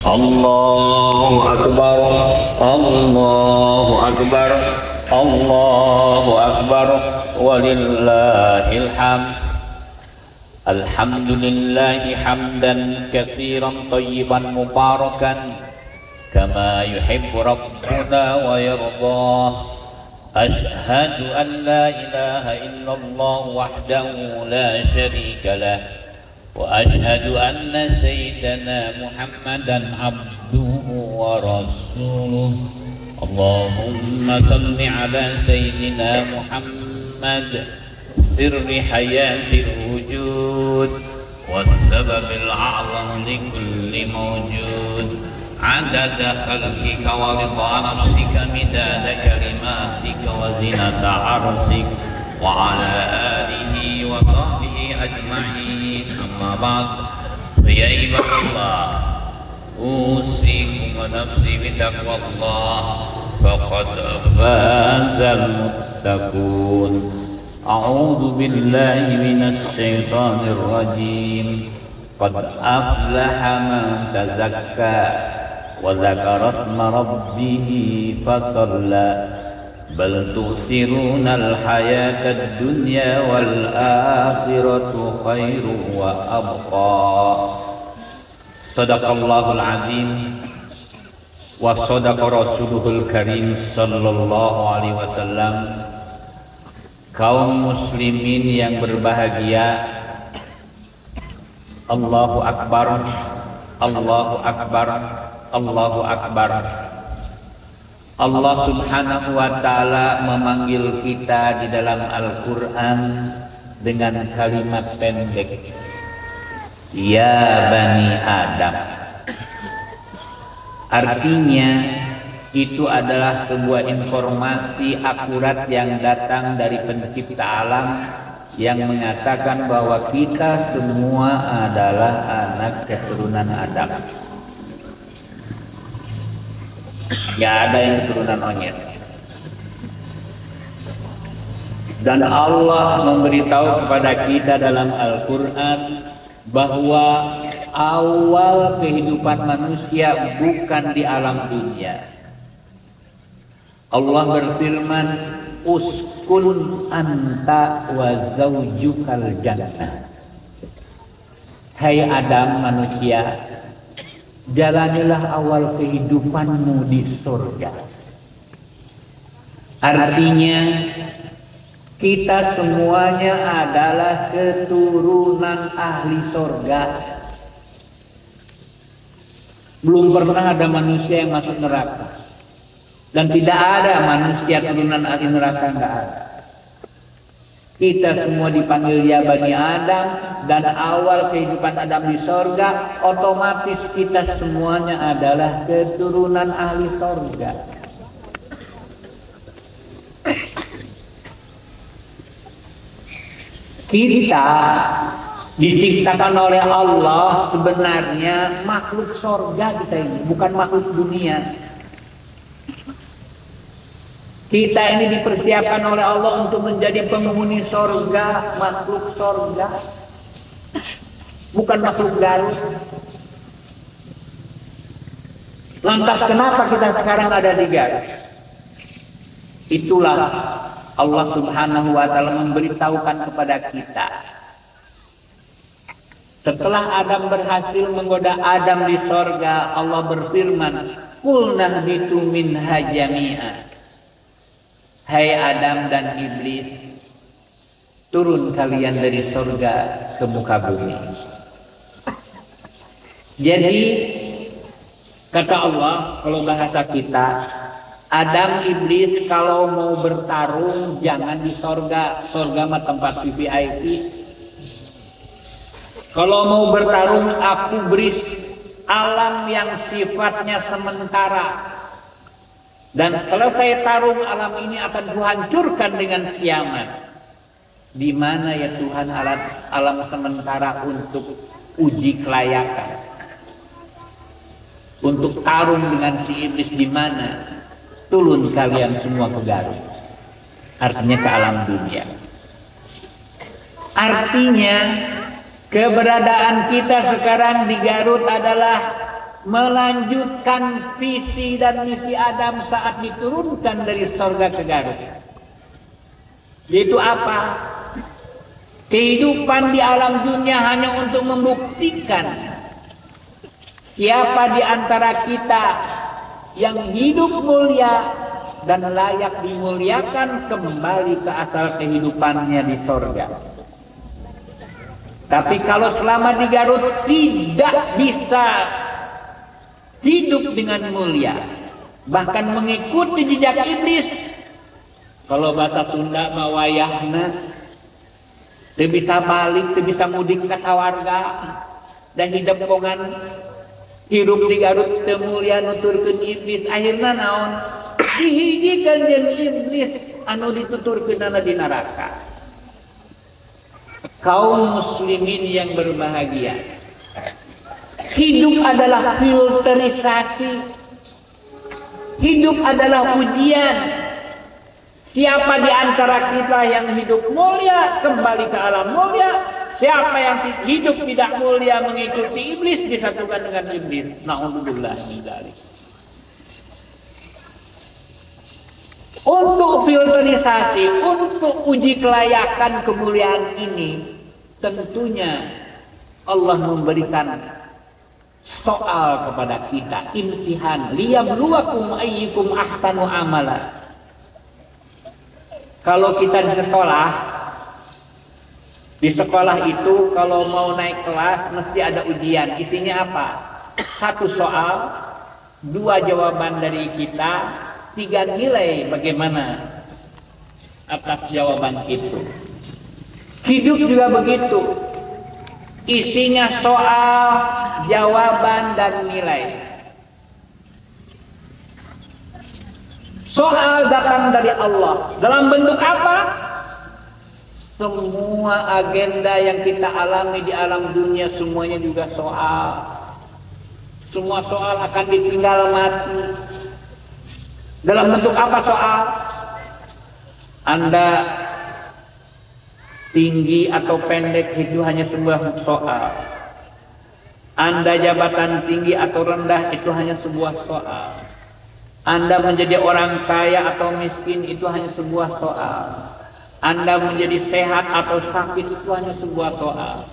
Allahu Akbar, Allahu Akbar, Allahu Akbar, walillahil hamd. Alhamdulillahi hamdan katsiran thayyiban mubarakan kama yuhibbu rabbuna wa yardah. Ashhadu an la ilaha illallah wahdahu la syarika lah wa ashhadu anna sayyidana Muhammadan abduhu wa rasuluh. Allahumma salli ala sayyidina Muhammad sirri hayatil wujud wa sababil a'zam li kulli mawjud adada khalqika wa ridha nafsika midada kalimatika wa zinata arsik wa ala alihi wa sahbihi ajma'in. Amma ba'd, ya ibadallah, usikum wa nafsi bitaqwallah faqad fazal muttaqun. A'udzu billahi minasy syaithanir rajim. Qad aflaha man tazakka wa dzakara isma rabbih fasalla bal tu'thirunal hayatad dunya wal akhiratu khairu wa abqa. Shadaqallahul azim wa shadaqa rasuluhul karim sallallahu alaihi wasallam. Kaum muslimin yang berbahagia, Allahu Akbar, Allahu Akbar, Allahu Akbar. Allah subhanahu wa ta'ala memanggil kita di dalam Al-Quran dengan kalimat pendek, Ya Bani Adam. Artinya itu adalah sebuah informasi akurat yang datang dari pencipta alam yang mengatakan bahwa kita semua adalah anak keturunan Adam. Gak ada yang keturunan monyet. Dan Allah memberitahu kepada kita dalam Al-Quran bahwa awal kehidupan manusia bukan di alam dunia. Allah berfirman, uskun anta wa zaujukal jannah. Hai Adam manusia, jalanilah awal kehidupanmu di surga. Artinya kita semuanya adalah keturunan ahli surga. Belum pernah ada manusia yang masuk neraka. Dan tidak ada manusia turunan ahli neraka, enggak ada. Kita semua dipanggil ya Bani Adam, dan awal kehidupan Adam di sorga, otomatis kita semuanya adalah keturunan ahli sorga. Kita diciptakan oleh Allah sebenarnya makhluk sorga kita ini, bukan makhluk dunia. Kita ini dipersiapkan oleh Allah untuk menjadi penghuni sorga, makhluk sorga, bukan makhluk Garut. Lantas kenapa kita sekarang ada di Garut? Itulah Allah subhanahu wa ta'ala memberitahukan kepada kita. Setelah Adam berhasil menggoda Adam di sorga, Allah berfirman, Qulna bitu minha jami'a. Hai Adam dan Iblis, turun kalian dari surga ke muka bumi. Jadi kata Allah, kalau bahasa kita, Adam Iblis kalau mau bertarung jangan di surga. Surga mah tempat VIP. Kalau mau bertarung aku beri alam yang sifatnya sementara. Dan selesai tarung alam ini akan kuhancurkan dengan kiamat. Di mana ya Tuhan alam sementara untuk uji kelayakan? Untuk tarung dengan si iblis di mana? Turun kalian semua ke Garut. Artinya ke alam dunia. Artinya keberadaan kita sekarang di Garut adalah melanjutkan visi dan misi Adam saat diturunkan dari surga ke Garut. Yaitu apa? Kehidupan di alam dunia hanya untuk membuktikan siapa di antara kita yang hidup mulia dan layak dimuliakan kembali ke asal kehidupannya di surga. Tapi kalau selama di Garut tidak bisa hidup dengan mulia, bahkan mengikuti jejak iblis, kalau bahasa Sunda mawayahna, teu bisa balik, teu bisa mudik ke sawarga, dan hidup kongan hidup di Garut teu mulia nuturkeun iblis, akhirna naon? Dihijikeun jeung iblis anu dituturkeunana di neraka. Kaum muslimin yang berbahagia, hidup adalah filterisasi, hidup adalah ujian. Siapa di antara kita yang hidup mulia kembali ke alam mulia, siapa yang hidup tidak mulia mengikuti iblis disatukan dengan iblis. Na'udzubillah min dzalik. Untuk filterisasi, untuk uji kelayakan kemuliaan ini, tentunya Allah memberikan soal kepada kita, imtihan, liyabluwakum ayyukum ahsanu amala. Kalau kita di sekolah itu kalau mau naik kelas mesti ada ujian. Isinya apa? 1 soal, 2 jawaban dari kita, 3 nilai bagaimana atas jawaban itu. Hidup juga begitu. Isinya soal, jawaban, dan nilai. Soal datang dari Allah. Dalam bentuk apa? Semua agenda yang kita alami di alam dunia semuanya juga soal. Semua soal akan ditinggal mati. Dalam bentuk apa soal? Anda tinggi atau pendek itu hanya sebuah soal. Anda jabatan tinggi atau rendah itu hanya sebuah soal. Anda menjadi orang kaya atau miskin itu hanya sebuah soal. Anda menjadi sehat atau sakit itu hanya sebuah soal.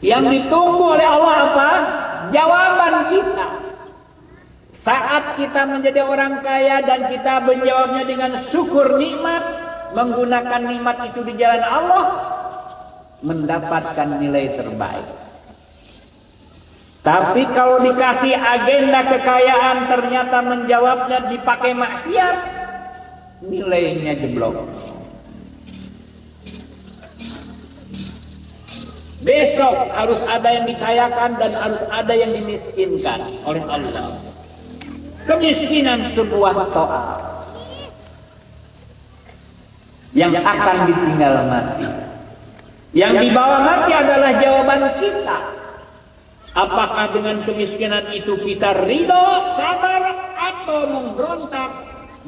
Yang ditunggu oleh Allah apa? Jawaban kita. Saat kita menjadi orang kaya dan kita menjawabnya dengan syukur nikmat, menggunakan nikmat itu di jalan Allah, mendapatkan nilai terbaik. Tapi kalau dikasih agenda kekayaan ternyata menjawabnya dipakai maksiat, nilainya jeblok. Besok harus ada yang dikayakan dan harus ada yang dimiskinkan oleh Allah. Kemiskinan sebuah soal yang akan ditinggal mati. Yang dibawa mati adalah jawaban kita. Apakah dengan kemiskinan itu kita ridho, sabar, atau memberontak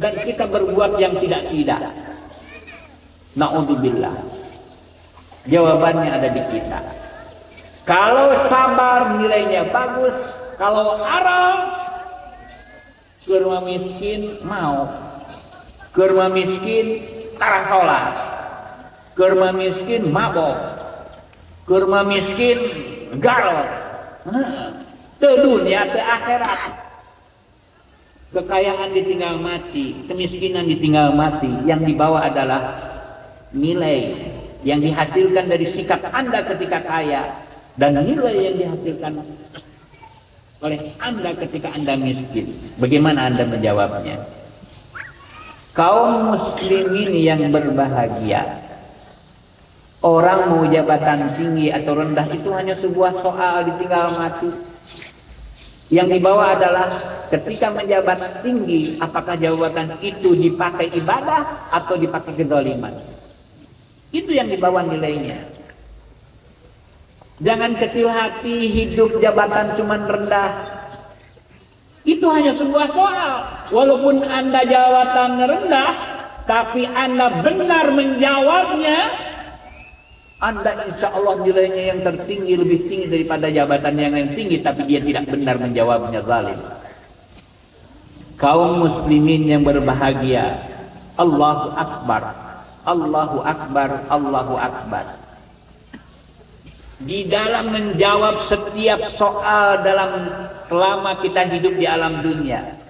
dan kita berbuat yang tidak-tidak? Na'udzubillah. Jawabannya ada di kita. Kalau sabar nilainya bagus, kalau haram, kurma miskin mau, kurma miskin tarah sholat, kurma miskin mabok, kurma miskin garot. Ke dunia, ke akhirat. Kekayaan ditinggal mati, kemiskinan ditinggal mati. Yang dibawa adalah nilai yang dihasilkan dari sikap Anda ketika kaya dan nilai yang dihasilkan oleh Anda ketika Anda miskin. Bagaimana Anda menjawabnya? Kaum muslimin yang berbahagia, orang mau jabatan tinggi atau rendah itu hanya sebuah soal ditinggal mati. Yang dibawa adalah ketika menjabat tinggi, apakah jabatan itu dipakai ibadah atau dipakai kezaliman. Itu yang dibawa nilainya. Jangan kecil hati hidup jabatan cuman rendah. Itu hanya sebuah soal. Walaupun Anda jabatan rendah, tapi Anda benar menjawabnya, Anda insya Allah nilainya yang tertinggi, lebih tinggi daripada jabatan yang tinggi, tapi dia tidak benar menjawabnya, zalim. Kaum muslimin yang berbahagia, Allahu Akbar, Allahu Akbar, Allahu Akbar. Di dalam menjawab setiap soal dalam selama kita hidup di alam dunia.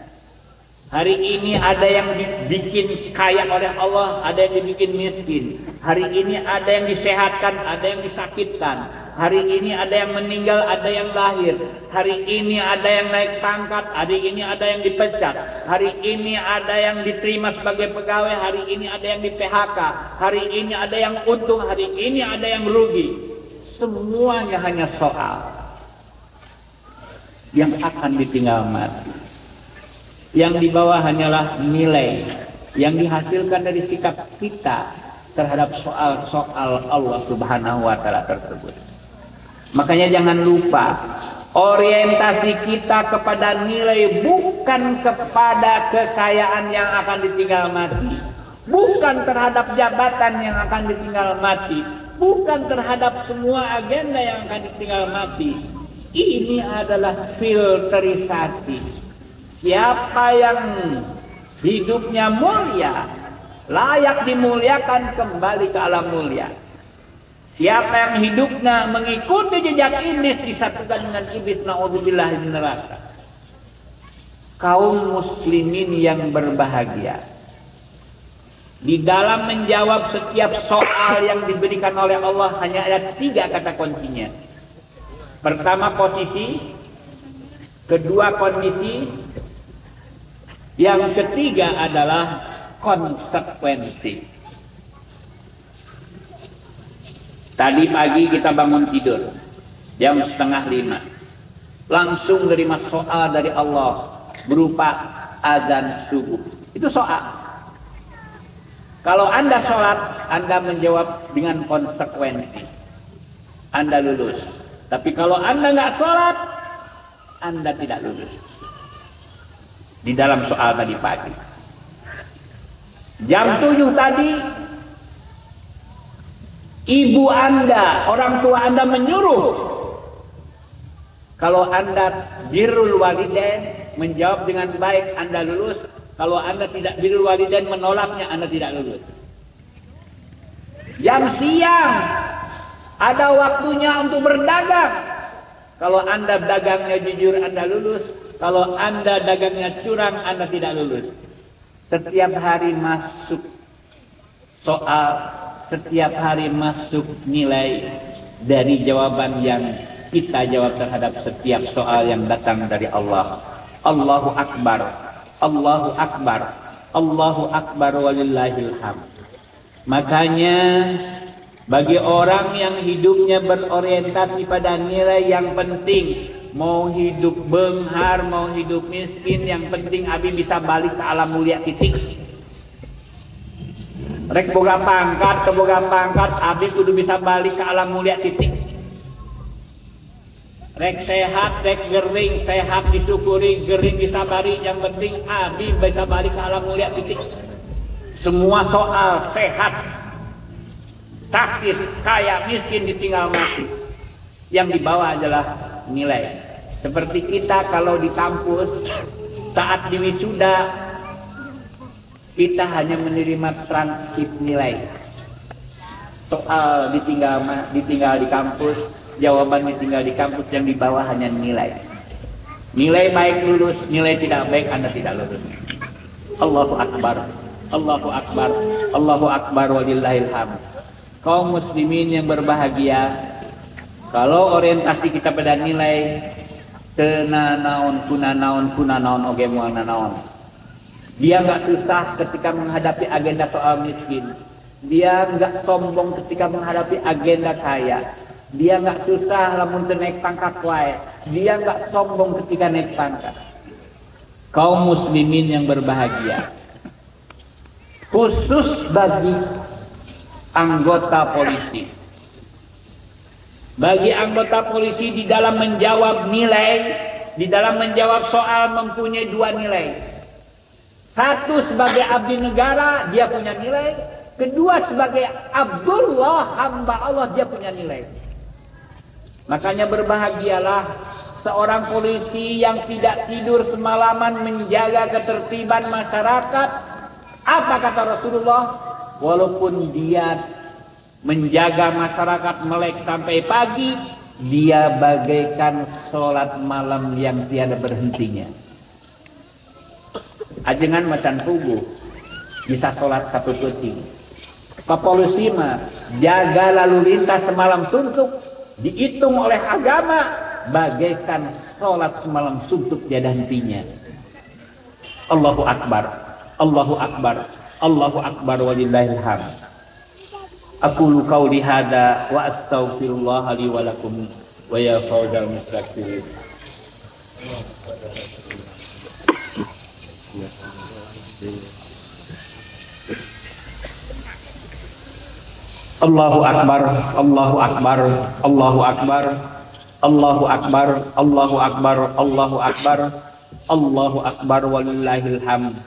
Hari ini ada yang dibikin kaya oleh Allah, ada yang dibikin miskin. Hari ini ada yang disehatkan, ada yang disakitkan. Hari ini ada yang meninggal, ada yang lahir. Hari ini ada yang naik pangkat, hari ini ada yang dipecat. Hari ini ada yang diterima sebagai pegawai, hari ini ada yang di PHK. Hari ini ada yang untung, hari ini ada yang rugi. Semuanya hanya soal yang akan ditinggal mati. Yang di bawah hanyalah nilai yang dihasilkan dari sikap kita terhadap soal-soal Allah Subhanahu wa Ta'ala tersebut. Makanya jangan lupa, orientasi kita kepada nilai, bukan kepada kekayaan yang akan ditinggal mati, bukan terhadap jabatan yang akan ditinggal mati, bukan terhadap semua agenda yang akan ditinggal mati. Ini adalah filterisasi. Siapa yang hidupnya mulia, layak dimuliakan, kembali ke alam mulia. Siapa yang hidupnya mengikuti jejak iblis, disatukan dengan iblis, naudzubillah min neraka. Kaum muslimin yang berbahagia, di dalam menjawab setiap soal yang diberikan oleh Allah hanya ada 3 kata kuncinya. Pertama posisi, kedua kondisi, yang ketiga adalah konsekuensi. Tadi pagi kita bangun tidur jam 4:30, langsung terima soal dari Allah berupa azan subuh. Itu soal. Kalau Anda sholat, Anda menjawab dengan konsekuensi, Anda lulus. Tapi kalau Anda nggak sholat, Anda tidak lulus. Di dalam soal tadi pagi jam 7 tadi, ibu Anda, orang tua Anda menyuruh. Kalau Anda birrul walidain, menjawab dengan baik, Anda lulus. Kalau Anda tidak birrul walidain, menolaknya, Anda tidak lulus. Jam siang ada waktunya untuk berdagang. Kalau Anda dagangnya jujur, Anda lulus. Kalau Anda dagangnya curang, Anda tidak lulus. Setiap hari masuk soal, setiap hari masuk nilai dari jawaban yang kita jawab terhadap setiap soal yang datang dari Allah. Allahu Akbar, Allahu Akbar, Allahu Akbar walillahil hamd. Makanya bagi orang yang hidupnya berorientasi pada nilai yang penting, mau hidup benghar, mau hidup miskin, yang penting abi bisa balik ke alam mulia, titik. Rek boga pangkat, keboga pangkat, abi kudu bisa balik ke alam mulia, titik. Rek sehat, rek gering, sehat disyukuri, gering disabari, yang penting abi bisa balik ke alam mulia, titik. Semua soal sehat, sakit, kaya, miskin, ditinggal mati. Yang dibawa adalah nilai. Seperti kita kalau di kampus saat di wisuda, kita hanya menerima transkrip nilai. Soal ditinggal di kampus, jawaban ditinggal di kampus, yang dibawa hanya nilai. Nilai baik lulus, nilai tidak baik Anda tidak lulus. Allahu Akbar, Allahu Akbar, Allahu Akbar walillahil hamd. Kaum muslimin yang berbahagia, kalau orientasi kita pada nilai, tenanaon kunanaon oge moal nanaon. Dia nggak susah ketika menghadapi agenda soal miskin. Dia nggak sombong ketika menghadapi agenda kaya. Dia nggak susah lamun teu naik pangkat wae. Dia nggak sombong ketika naik pangkat. Kaum muslimin yang berbahagia, khusus bagi anggota polisi. Bagi anggota polisi di dalam menjawab nilai, di dalam menjawab soal mempunyai 2 nilai. Satu, sebagai abdi negara dia punya nilai. Kedua, sebagai Abdullah, hamba Allah, dia punya nilai. Makanya berbahagialah seorang polisi yang tidak tidur semalaman menjaga ketertiban masyarakat. Apa kata Rasulullah? Walaupun dia menjaga masyarakat melek sampai pagi, dia bagaikan sholat malam yang tiada berhentinya. Ajengan macan tubuh bisa sholat satu detik. Polisi mah jaga lalu lintas semalam suntuk, dihitung oleh agama bagaikan sholat semalam suntuk tiada hentinya. Allahu Akbar, Allahu Akbar, Allahu Akbar, walillahil hamd. Aqulu qawli hadza wa astaghfirullah li wa lakum wa ya fawzal mustaghfirin. Allahu Akbar, Allahu Akbar, Allahu Akbar, Allahu Akbar, Allahu Akbar, Allahu Akbar, Allahu Akbar, walillahil hamd.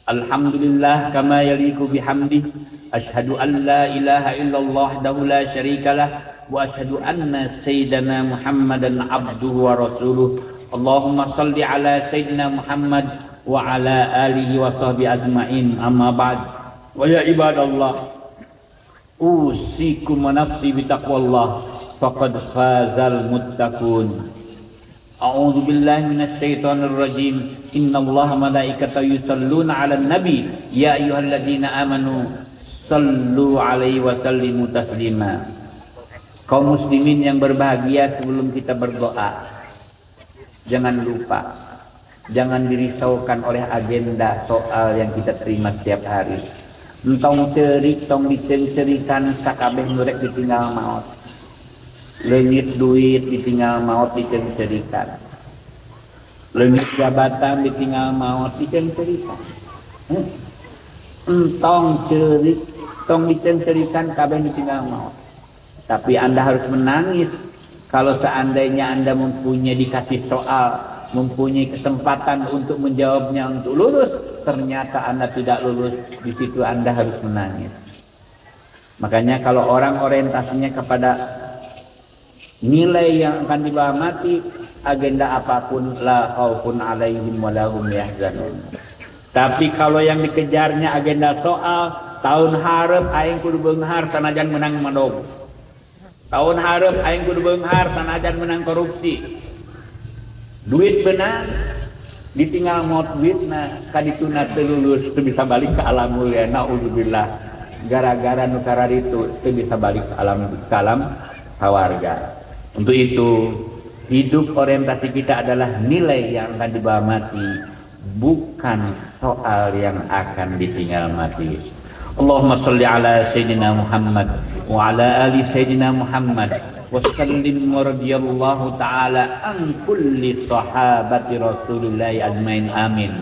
Alhamdulillah kama yaliku bihamdih. Asyhadu an la ilaha illallah wahdahu la syarikalah wa asyhadu anna sayyidana Muhammadan abduhu wa rasuluh. Allahumma salli ala sayyidina Muhammad wa ala alihi wa sahbihi ajma'in. Amma ba'd. Wa ya ibadallah, usikum wa nafsi bitaqwallah faqad fazal muttaqun. A'udzu billahi minasy syaithanir rajim. Innallaha malaikatahu yusholluna 'alan nabi ya ayyuhalladzina amanu shallu 'alaihi wa sallimu taslima. Kaum muslimin yang berbahagia, sebelum kita berdoa, jangan lupa, jangan dirisaukan oleh agenda soal yang kita terima setiap hari. Entong cerik, tong dicerikan sakabeh nurek ditinggal maut. Leungit duit ditinggal maut dicerikan. Leungit jabatan ditinggal maut dicerikan. Entong cerik, tong dicerikan kabeh ditinggal maut. Tapi Anda harus menangis kalau seandainya Anda mempunyai dikasih soal, mempunyai kesempatan untuk menjawabnya untuk lulus, ternyata Anda tidak lulus. Di situ Anda harus menangis. Makanya kalau orang orientasinya kepada nilai yang akan dibawa mati, agenda apapun la khaufun alaihim wa lahum yahzanun. Tapi kalau yang dikejarnya agenda soal, tahun hareup aing kudu beunghar sanajan menang mandog. Tahun hareup aing kudu beunghar sanajan menang korupsi. Duit beunang ditinggal maut duitna kadituna teu lulus teu bisa balik ke alam mulia, naudzubillah. Gara-gara nu kararitu teu bisa balik ke alam sawarga. Untuk itu, hidup orientasi kita adalah nilai yang akan dibawa mati, bukan soal yang akan ditinggal mati. Allahumma sholli ala sayyidina Muhammad wa ala ali sayyidina Muhammad wa sallim wa radiyallahu ta'ala an kulli sahabati Rasulillah ajmain, amin.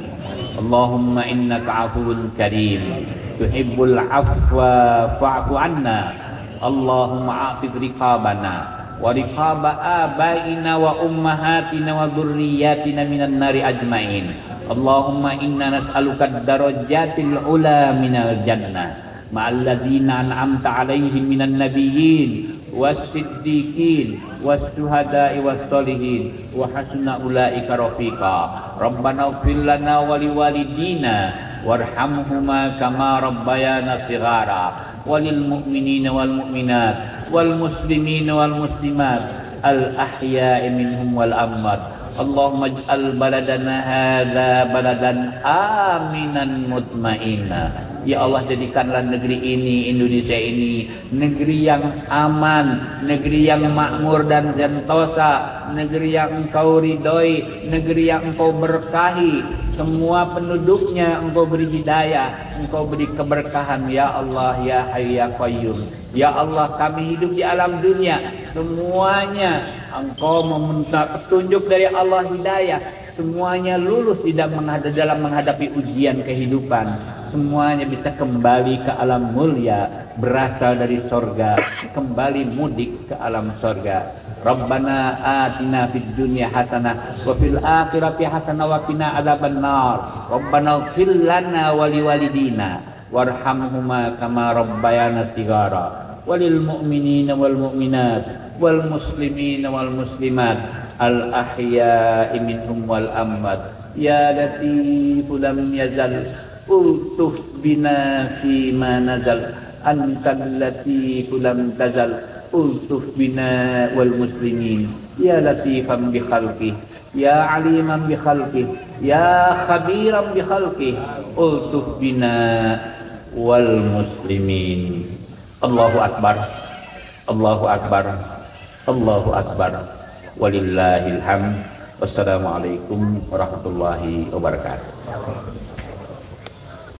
Allahumma innaka afuwun karim tuhibbul afwa fa'fu anna. Allahumma a'fid riqabana wa riqaba abaina wa ummahatina wa dzurriyyatina minan nari ajmain. Allahumma inna nas'aluka ad-darajatil ula minal jannah ma'al ladzina an'amta 'alaihim minan nabiyyin was-siddiqin was-syuhada'i was-sholihin wa hasuna ulaika rafiqa. Rabbana ighfir lana wa liwalidina warhamhuma kama rabbayana shighara walil mu'minina wal mu'minat wal muslimina wal muslimat al ahya'i minhum wal amwat. Allahumma ij'al baladana hadza baladan aminan mutmainna. Ya Allah, jadikanlah negeri ini, Indonesia ini, negeri yang aman, negeri yang makmur dan sentosa, negeri yang Engkau ridhoi, negeri yang Engkau berkahi. Semua penduduknya Engkau beri hidayah, Engkau beri keberkahan. Ya Allah, ya Hayyu ya Qayyum. Ya Allah, kami hidup di alam dunia, semuanya Engkau meminta petunjuk dari Allah, hidayah. Semuanya lulus dalam menghadapi ujian kehidupan. Semuanya bisa kembali ke alam mulia, berasal dari sorga, kembali mudik ke alam sorga. Rabbana atina fid dunya hasanah wa fil akhirati hasanah wa qina adzabannar. Rabbana ighfir lana wa liwalidina warhamhuma kama rabbayana shighara walil mu'minina wal mu'minat wal muslimina wal muslimat al ahya'i minhum wal amwat ya latifu lam yazal ultuf bina fi ma nazal antal latifu lam tazal ultuf bina wal muslimin ya latifan bi khalqih ya aliman bi khalqih ya khabiran bi khalqih ultuf bina wal muslimin. Allahu akbar, Allahu akbar, Allahu akbar, walillahil hamd. Wassalamualaikum warahmatullahi wabarakatuh.